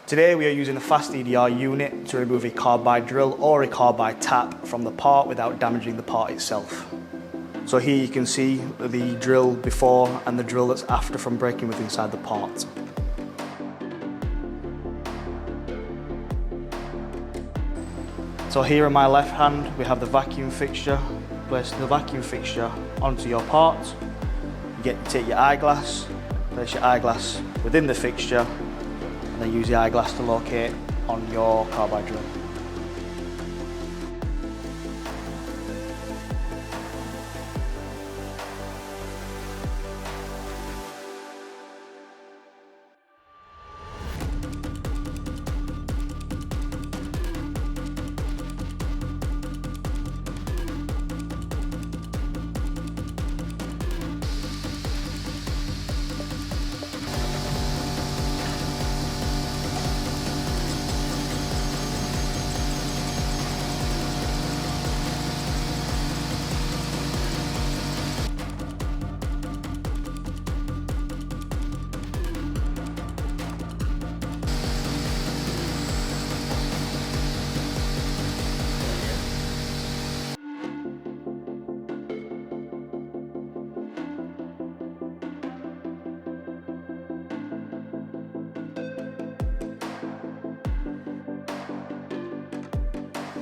Today we are using a FastEDR unit to remove a carbide drill or a carbide tap from the part without damaging the part itself. So here you can see the drill before and the drill that's after from breaking with inside the part. So here in my left hand we have the vacuum fixture. Place the vacuum fixture onto your part. You take your eyeglass, place your eyeglass within the fixture, and then use the eyeglass to locate on your carbide drill.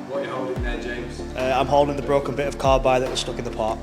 What are you holding there, James? I'm holding the broken bit of carbide that was stuck in the part.